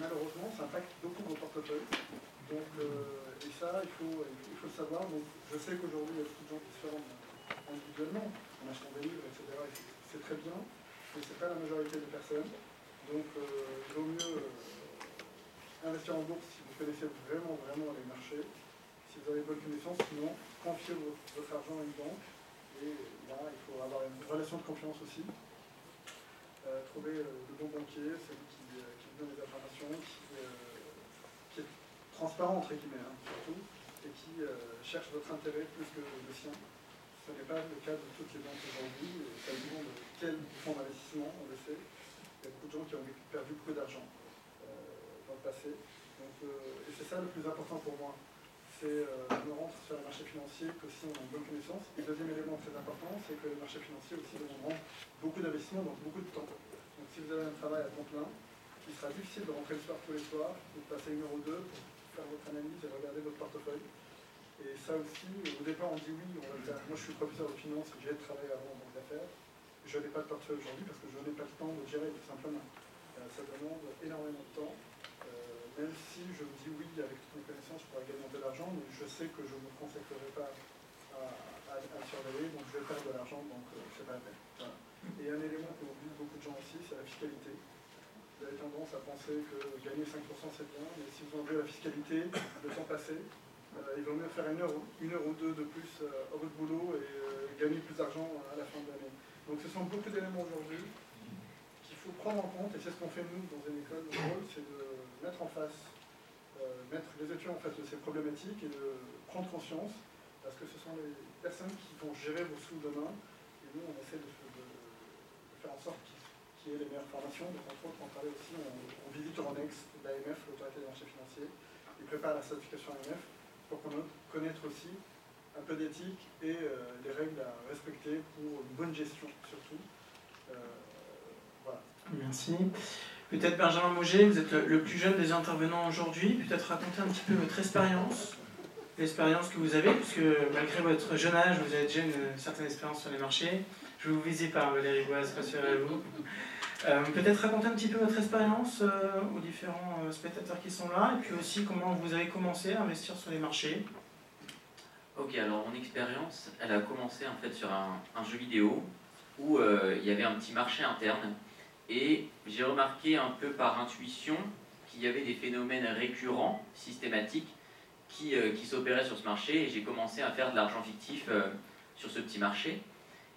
malheureusement, ça impacte beaucoup vos portefeuilles. Donc, et ça, il faut le savoir. Donc, je sais qu'aujourd'hui, il y a beaucoup de gens qui se forment individuellement, en achetant des livres, etc. Et c'est très bien, mais ce n'est pas la majorité des personnes. Donc, il vaut mieux investir en bourse si vous connaissez vraiment, vraiment les marchés, si vous avez bonne connaissance. Sinon, confiez votre argent à une banque. Et là, il faut avoir une relation de confiance aussi. Trouver le bon banquier, celui qui vous donne les informations, qui est transparent entre guillemets, hein, surtout, et qui cherche votre intérêt plus que le sien. Ce n'est pas le cas de toutes les banques aujourd'hui, et ça dépend de quel fonds d'investissement, on le sait. Il y a beaucoup de gens qui ont perdu beaucoup d'argent dans le passé. Donc, et c'est ça le plus important pour moi. C'est ne rentrer sur les marchés financiers que si on a une bonne connaissance. Et le deuxième élément très important, c'est que les marchés financiers aussi demanderont beaucoup d'investissement, donc beaucoup de temps. Donc si vous avez un travail à temps plein, il sera difficile de rentrer le soir tous les soirs, de passer 1 heure ou 2 pour faire votre analyse et regarder votre portefeuille. Et ça aussi, au départ on dit oui, on va le faire. Moi je suis professeur de finance, j'ai travaillé avant en banque d'affaires. Je n'ai pas de portefeuille aujourd'hui parce que je n'ai pas le temps de gérer tout simplement. Ça demande énormément de temps. Même si je me dis oui, avec toutes mes connaissances, je pourrais gagner un peu d'argent, mais je sais que je ne me consacrerai pas à surveiller, donc je vais perdre de l'argent, donc c'est pas la peine. Voilà. Et un élément que oublie beaucoup de gens aussi, c'est la fiscalité. Vous avez tendance à penser que gagner 5% c'est bien, mais si vous enlevez la fiscalité, le temps passé, il vaut mieux faire une heure ou deux de plus à votre boulot et gagner plus d'argent à la fin de l'année. Donc ce sont beaucoup d'éléments aujourd'hui qu'il faut prendre en compte, et c'est ce qu'on fait nous dans une école. Le rôle, c'est de mettre en face, mettre les étudiants en face de ces problématiques et de prendre conscience, parce que ce sont les personnes qui vont gérer vos sous demain, et nous on essaie de faire en sorte qu'il y ait les meilleures formations. Donc entre autres on travaille aussi, on visite Euronext, l'AMF, l'autorité des marchés financiers, ils préparent la certification AMF pour connaître aussi un peu d'éthique et les règles à respecter pour une bonne gestion surtout. Voilà. Merci. Peut-être Benjamin Mauger, vous êtes le plus jeune des intervenants aujourd'hui, peut-être raconter un petit peu votre expérience, l'expérience que vous avez, puisque malgré votre jeune âge, vous avez déjà une certaine expérience sur les marchés. Je ne vous visais pas, Valérie Boise, rassurez-vous. Peut-être raconter un petit peu votre expérience aux différents spectateurs qui sont là, et puis aussi comment vous avez commencé à investir sur les marchés. Ok, alors mon expérience, elle a commencé en fait sur un jeu vidéo où il y avait un petit marché interne. Et j'ai remarqué un peu par intuition qu'il y avait des phénomènes récurrents, systématiques, qui s'opéraient sur ce marché. Et j'ai commencé à faire de l'argent fictif sur ce petit marché.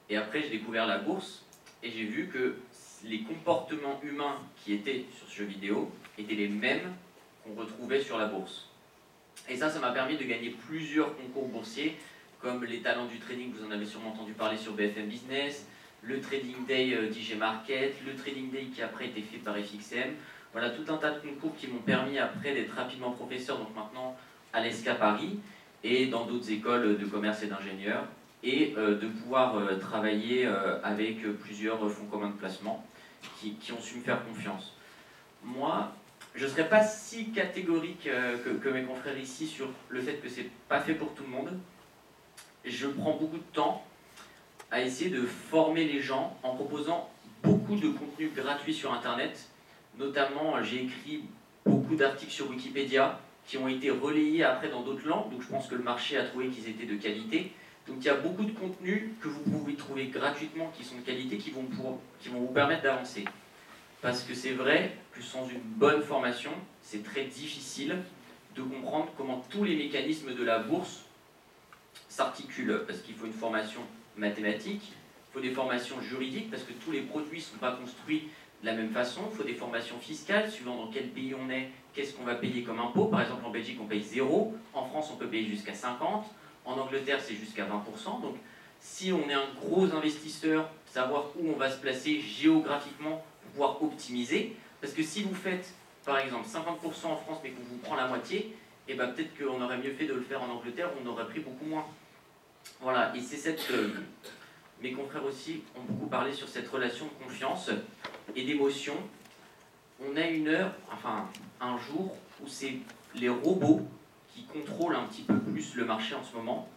Et après, j'ai découvert la bourse et j'ai vu que les comportements humains qui étaient sur ce jeu vidéo étaient les mêmes qu'on retrouvait sur la bourse. Et ça m'a permis de gagner plusieurs concours boursiers, comme les talents du trading, vous en avez sûrement entendu parler sur BFM Business, le Trading Day d'IG Market, le Trading Day qui après a été fait par FXM. Voilà, tout un tas de concours qui m'ont permis après d'être rapidement professeur, donc maintenant à l'ESCA Paris, et dans d'autres écoles de commerce et d'ingénieurs, et de pouvoir travailler avec plusieurs fonds communs de placement qui ont su me faire confiance. Moi, je ne serais pas si catégorique que mes confrères ici sur le fait que c'est pas fait pour tout le monde. Je prends beaucoup de temps à essayer de former les gens en proposant beaucoup de contenu gratuit sur Internet. Notamment, j'ai écrit beaucoup d'articles sur Wikipédia qui ont été relayés après dans d'autres langues, donc je pense que le marché a trouvé qu'ils étaient de qualité. Donc il y a beaucoup de contenus que vous pouvez trouver gratuitement qui sont de qualité, qui vont vous permettre d'avancer. Parce que c'est vrai que sans une bonne formation, c'est très difficile de comprendre comment tous les mécanismes de la bourse s'articulent. Parce qu'il faut une formation mathématique, il faut des formations juridiques, parce que tous les produits ne sont pas construits de la même façon. Il faut des formations fiscales, suivant dans quel pays on est, qu'est-ce qu'on va payer comme impôt. Par exemple, en Belgique, on paye 0. En France, on peut payer jusqu'à 50. En Angleterre, c'est jusqu'à 20%. Donc, si on est un gros investisseur, savoir où on va se placer géographiquement, pouvoir optimiser, parce que si vous faites par exemple 50% en France mais qu'on vous prend la moitié, et ben peut-être qu'on aurait mieux fait de le faire en Angleterre où on aurait pris beaucoup moins. Voilà, et c'est cette... mes confrères aussi ont beaucoup parlé sur cette relation de confiance et d'émotion. On a une heure, enfin un jour, où c'est les robots qui contrôlent un petit peu plus le marché en ce moment.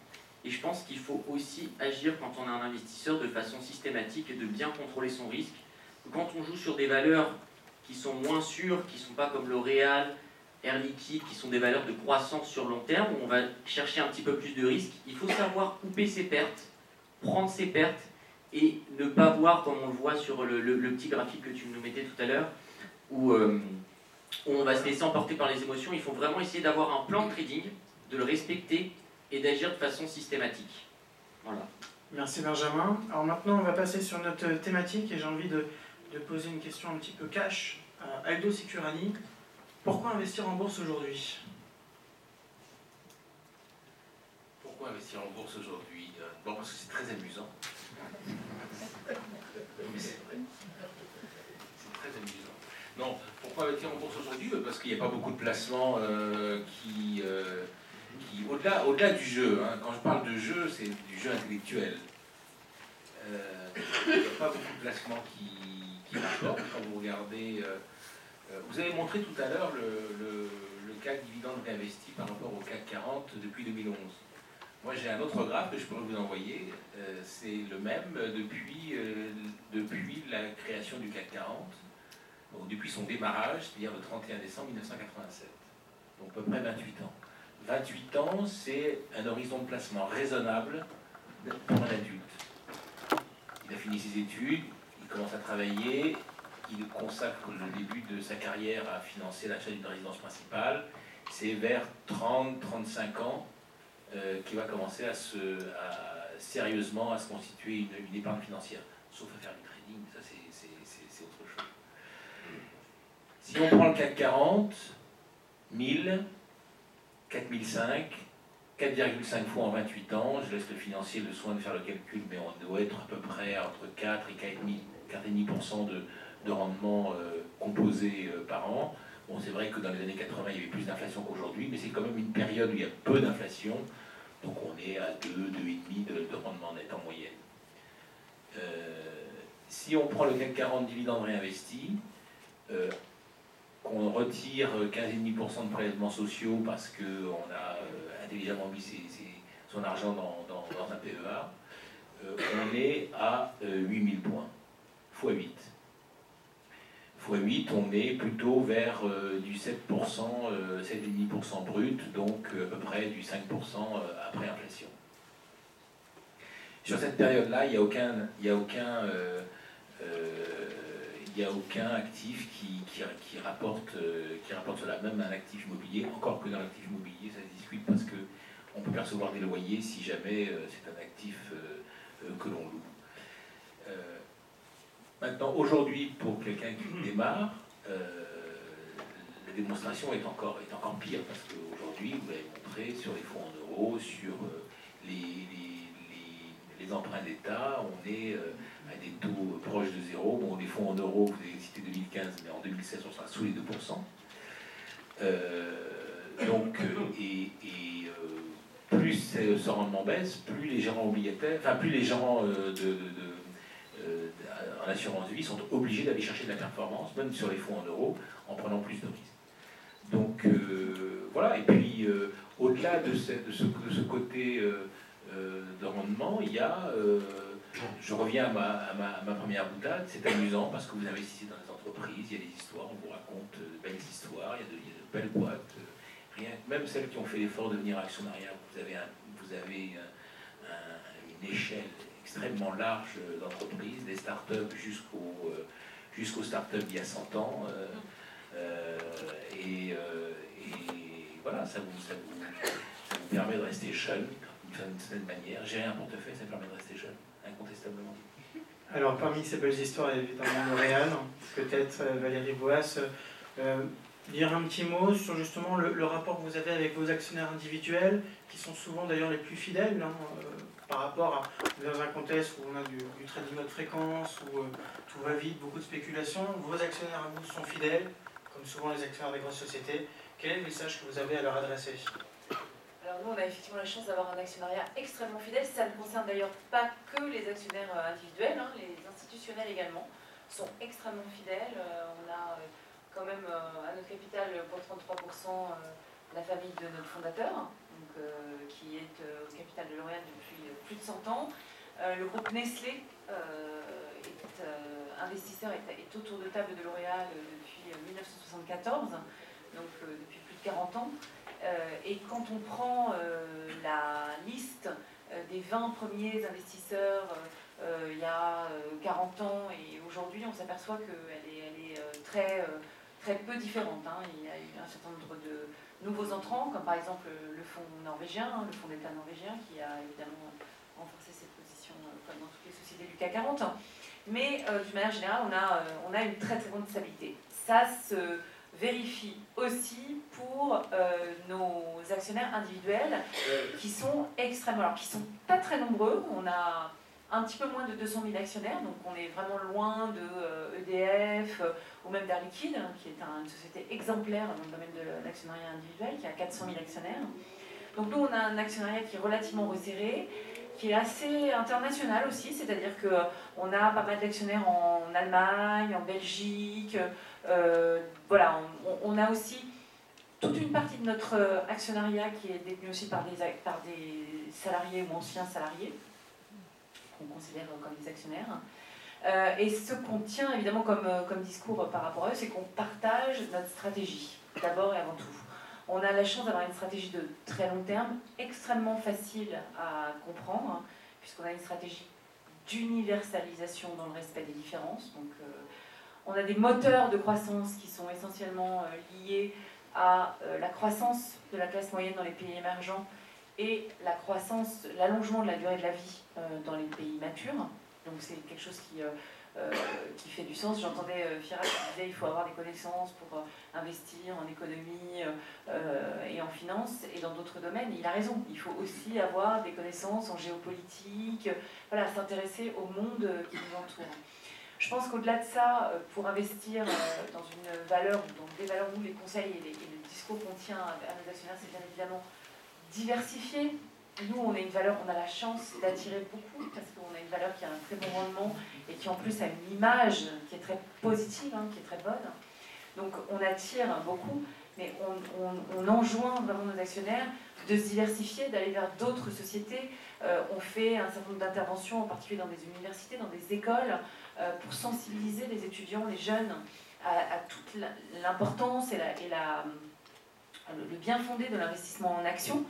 Et je pense qu'il faut aussi agir quand on est un investisseur de façon systématique et de bien contrôler son risque. Quand on joue sur des valeurs qui sont moins sûres, qui ne sont pas comme L'Oréal, Air Liquide, qui sont des valeurs de croissance sur le long terme, où on va chercher un petit peu plus de risques. Il faut savoir couper ses pertes, prendre ses pertes, et ne pas voir, comme on le voit sur le petit graphique que tu nous mettais tout à l'heure, où on va se laisser emporter par les émotions. Il faut vraiment essayer d'avoir un plan de trading, de le respecter et d'agir de façon systématique. Voilà. Merci Benjamin. Alors maintenant, on va passer sur notre thématique et j'ai envie de poser une question un petit peu cash à Aldo Sicurani. Pourquoi investir en bourse aujourd'hui? Pourquoi investir en bourse aujourd'hui? Bon, parce que c'est très amusant. Mais c'est vrai. C'est très amusant. Non, pourquoi investir en bourse aujourd'hui? Parce qu'il n'y a pas beaucoup de placements qui au-delà du jeu, hein, quand je parle de jeu, c'est du jeu intellectuel. Il n'y a pas beaucoup de placements qui rapportent. Quand vous regardez, vous avez montré tout à l'heure le CAC dividende réinvesti par rapport au CAC 40 depuis 2011. Moi, j'ai un autre graphe que je pourrais vous envoyer. C'est le même depuis la création du CAC 40, donc depuis son démarrage, c'est-à-dire le 31 décembre 1987. Donc à peu près 28 ans. 28 ans, c'est un horizon de placement raisonnable pour un adulte. Il a fini ses études, il commence à travailler, il consacre le début de sa carrière à financer l'achat d'une résidence principale. C'est vers 30-35 ans qu'il va commencer sérieusement à se constituer une épargne financière. Sauf à faire du trading, ça c'est autre chose. Si on prend le CAC 40, 1000, 4005, 4,5 fois en 28 ans, je laisse le financier le soin de faire le calcul, mais on doit être à peu près entre 4 et 4,5% de rendement composé par an. Bon, c'est vrai que dans les années 80, il y avait plus d'inflation qu'aujourd'hui, mais c'est quand même une période où il y a peu d'inflation, donc on est à 2,5% de rendement net en moyenne. Si on prend le CAC 40 dividende réinvesti, qu'on retire 15,5% de prélèvements sociaux parce qu'on a intelligemment mis son argent dans un PEA, on est à 8000 points, x 8. X 8, on est plutôt vers du 7%, 7,5% brut, donc à peu près du 5% après inflation. Sur cette période-là, il n'y a aucun actif qui rapporte cela, même un actif immobilier, encore que dans l'actif immobilier, ça se discute parce qu'on peut percevoir des loyers si jamais c'est un actif que l'on loue. Maintenant, aujourd'hui, pour quelqu'un qui démarre, la démonstration est encore pire, parce qu'aujourd'hui, vous l'avez montré, sur les fonds en euros, sur les emprunts d'État, on est à des taux proches de zéro. Bon, les fonds en euros, vous avez cité 2015, mais en 2016, on sera sous les 2%. Plus ce rendement baisse, plus les gérants obligataires, enfin plus les gérants en assurance vie sont obligés d'aller chercher de la performance, même sur les fonds en euros, en prenant plus de risques. Donc voilà, et puis au-delà de ce côté de rendement, il y a, je reviens à ma première boutade, c'est amusant parce que vous investissez dans des entreprises, il y a des histoires, on vous raconte de belles histoires, il y a de belles boîtes, même celles qui ont fait l'effort de devenir actionnariat, vous avez une échelle extrêmement large d'entreprises, des startups jusqu'aux startups d'il y a 100 ans. Voilà, ça vous permet de rester jeune d'une certaine manière. Gérer un portefeuille, ça permet de rester jeune, incontestablement. Alors, parmi ces belles histoires, évidemment, L'Oréal, peut-être Valérie Boas, dire un petit mot sur justement le rapport que vous avez avec vos actionnaires individuels, qui sont souvent d'ailleurs les plus fidèles, par rapport à, dans un contexte où on a du trading haute fréquence, où tout va vite, beaucoup de spéculation. Vos actionnaires à vous sont fidèles, comme souvent les actionnaires des grosses sociétés. Quel est le message que vous avez à leur adresser? Alors nous, on a effectivement la chance d'avoir un actionnariat extrêmement fidèle. Ça ne concerne d'ailleurs pas que les actionnaires individuels, les institutionnels également sont extrêmement fidèles. On a quand même à notre capital pour 33% la famille de notre fondateur, qui est au capital de L'Oréal depuis plus de 100 ans. Le groupe Nestlé investisseur est autour de table de L'Oréal depuis 1974, donc depuis plus de 40 ans. Et quand on prend la liste des 20 premiers investisseurs il y a 40 ans et aujourd'hui, on s'aperçoit qu'elle est très peu différente. Hein. Il y a eu un certain nombre de nouveaux entrants, comme par exemple le fonds norvégien, le fonds d'État norvégien, qui a évidemment renforcé ses positions comme dans toutes les sociétés du CAC 40. Mais d'une manière générale, on a une très très grande stabilité. Ça se vérifie aussi pour nos actionnaires individuels qui sont extrêmement... Alors, qui sont pas très nombreux. On a un petit peu moins de 200 000 actionnaires, donc on est vraiment loin de EDF ou même d'Air Liquide, qui est une société exemplaire dans le domaine de l'actionnariat individuel, qui a 400 000 actionnaires. Donc nous, on a un actionnariat qui est relativement resserré, qui est assez international aussi, c'est-à-dire qu'on a pas mal d'actionnaires en Allemagne, en Belgique, voilà, on a aussi toute une partie de notre actionnariat qui est détenue aussi par des salariés ou anciens salariés, qu'on considère comme des actionnaires. Et ce qu'on tient évidemment comme discours par rapport à eux, c'est qu'on partage notre stratégie, d'abord et avant tout. On a la chance d'avoir une stratégie de très long terme, extrêmement facile à comprendre, puisqu'on a une stratégie d'universalisation dans le respect des différences. Donc, on a des moteurs de croissance qui sont essentiellement liés à la croissance de la classe moyenne dans les pays émergents et l'allongement de la durée de la vie dans les pays matures. Donc c'est quelque chose qui fait du sens. J'entendais Firas qui disait qu'il faut avoir des connaissances pour investir en économie et en finance et dans d'autres domaines. Il a raison, il faut aussi avoir des connaissances en géopolitique, voilà, s'intéresser au monde qui nous entoure. Je pense qu'au-delà de ça, pour investir dans une valeur, dans des valeurs où les conseils et le discours qu'on tient à nos actionnaires, c'est bien évidemment diversifier. Nous, on a une valeur, on a la chance d'attirer beaucoup parce qu'on a une valeur qui a un très bon rendement et qui en plus a une image qui est très positive, hein, qui est très bonne. Donc on attire beaucoup, mais on enjoint vraiment nos actionnaires de se diversifier, d'aller vers d'autres sociétés. On fait un certain nombre d'interventions, en particulier dans des universités, dans des écoles, pour sensibiliser les étudiants, les jeunes, à toute l'importance et le bien fondé de l'investissement en action.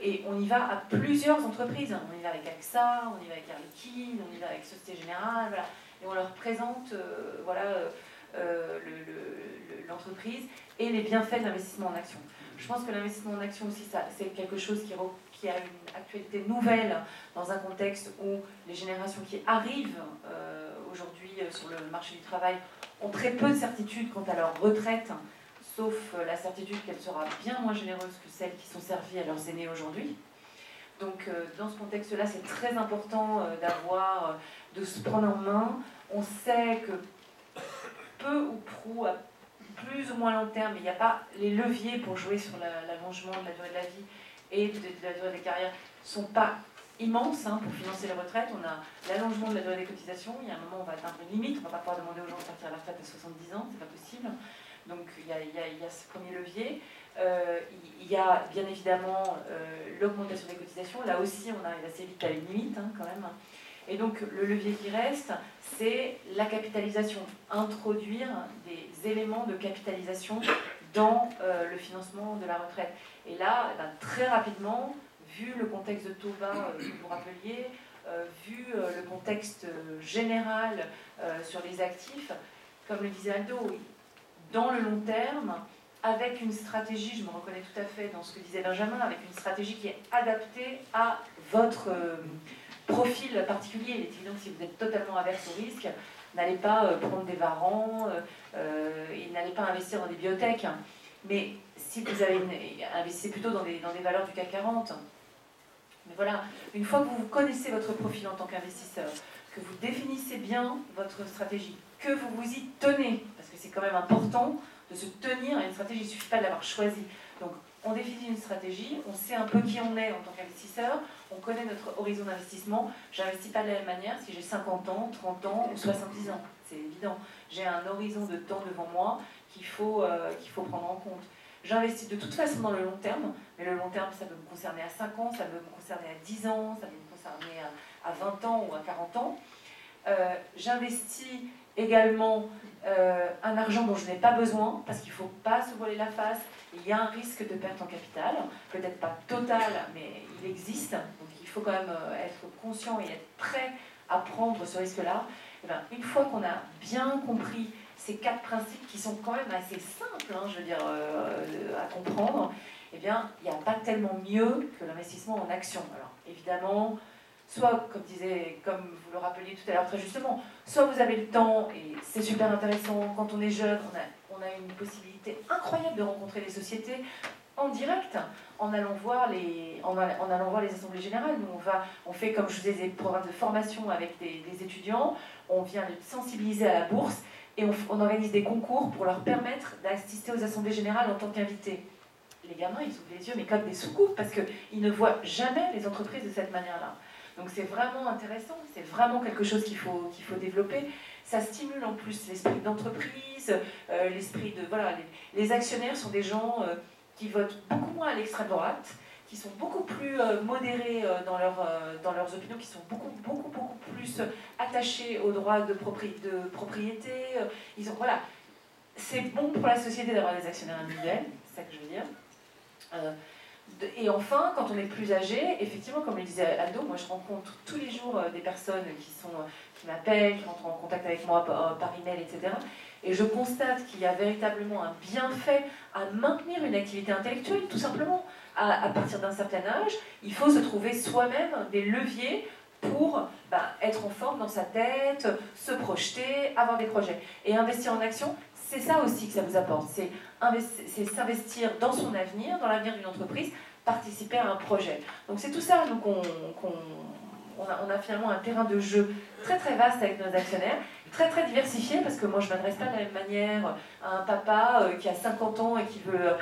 Et on y va à plusieurs entreprises. On y va avec AXA, on y va avec Air Liquide, on y va avec Société Générale, voilà. Et on leur présente l'entreprise et les bienfaits de l'investissement en action. Je pense que l'investissement en action aussi, c'est quelque chose qui a une actualité nouvelle dans un contexte où les générations qui arrivent aujourd'hui sur le marché du travail ont très peu de certitude quant à leur retraite, sauf la certitude qu'elle sera bien moins généreuse que celles qui sont servies à leurs aînés aujourd'hui. Donc dans ce contexte-là, c'est très important de se prendre en main. On sait que peu ou prou, à plus ou moins long terme, il n'y a pas les leviers pour jouer sur l'allongement de la durée de la vie et de la durée des carrières ne sont pas immenses pour financer les retraites. On a l'allongement de la durée des cotisations. Il y a un moment où on va atteindre une limite. On ne va pas pouvoir demander aux gens de partir à la retraite à 70 ans, c'est pas possible. Donc il y a ce premier levier. Il y a bien évidemment l'augmentation des cotisations. Là aussi, on arrive assez vite à une limite quand même. Et donc le levier qui reste, c'est la capitalisation. Introduire des éléments de capitalisation dans le financement de la retraite. Et là, très rapidement, vu le contexte de taux bas que vous rappeliez, vu le contexte général sur les actifs, comme le disait Aldo, dans le long terme, avec une stratégie, je me reconnais tout à fait dans ce que disait Benjamin, avec une stratégie qui est adaptée à votre profil particulier. Il est évident que si vous êtes totalement averse au risque, n'allez pas prendre des varans et n'allez pas investir dans des biotech. Mais si vous avez investissez plutôt dans des valeurs du CAC 40. Mais voilà, une fois que vous connaissez votre profil en tant qu'investisseur, que vous définissez bien votre stratégie, que vous vous y tenez, parce que c'est quand même important de se tenir à une stratégie, il ne suffit pas de l'avoir choisie. Donc on définit une stratégie, on sait un peu qui on est en tant qu'investisseur, on connaît notre horizon d'investissement. Je n'investis pas de la même manière si j'ai 50 ans, 30 ans ou 70 ans, c'est évident. J'ai un horizon de temps devant moi qu'il faut prendre en compte. J'investis de toute façon dans le long terme, mais le long terme, ça peut me concerner à 5 ans, ça peut me concerner à 10 ans, ça peut me concerné à 20 ans ou à 40 ans. J'investis également un argent dont je n'ai pas besoin, parce qu'il ne faut pas se voiler la face. Il y a un risque de perte en capital, peut-être pas total, mais il existe. Donc il faut quand même être conscient et être prêt à prendre ce risque-là. Et bien, une fois qu'on a bien compris ces 4 principes qui sont quand même assez simples, hein, je veux dire, à comprendre, eh bien, il n'y a pas tellement mieux que l'investissement en actions. Alors, évidemment, soit, comme vous le rappeliez tout à l'heure très justement, soit vous avez le temps, et c'est super intéressant, quand on est jeune, on a une possibilité incroyable de rencontrer les sociétés en direct, en allant voir les assemblées générales. Nous, on fait, comme je vous disais, des programmes de formation avec des étudiants, on vient les sensibiliser à la bourse, et on organise des concours pour leur permettre d'assister aux assemblées générales en tant qu'invités. Les gamins, ils ouvrent les yeux, mais comme des soucoupes, parce qu'ils ne voient jamais les entreprises de cette manière-là. Donc c'est vraiment intéressant, c'est vraiment quelque chose qu'il faut développer. Ça stimule en plus l'esprit d'entreprise, l'esprit de... Voilà, les actionnaires sont des gens qui votent beaucoup moins à l'extrême droite, qui sont beaucoup plus modérés dans leurs opinions, qui sont beaucoup plus attachés aux droits de propriété. Voilà. C'est bon pour la société d'avoir des actionnaires individuels, c'est ça que je veux dire. Et enfin, quand on est plus âgé, effectivement, comme le disait Aldo, moi je rencontre tous les jours des personnes qui m'appellent, qui rentrent en contact avec moi par email, etc. Et je constate qu'il y a véritablement un bienfait à maintenir une activité intellectuelle, tout simplement. À partir d'un certain âge, il faut se trouver soi-même des leviers pour être en forme dans sa tête, se projeter, avoir des projets. Et investir en action, c'est ça aussi que ça vous apporte. C'est s'investir dans son avenir, dans l'avenir d'une entreprise, participer à un projet. Donc c'est tout ça, donc on a finalement un terrain de jeu très très vaste avec nos actionnaires, très très diversifié, parce que moi je ne m'adresse pas de la même manière à un papa qui a 50 ans et qui veut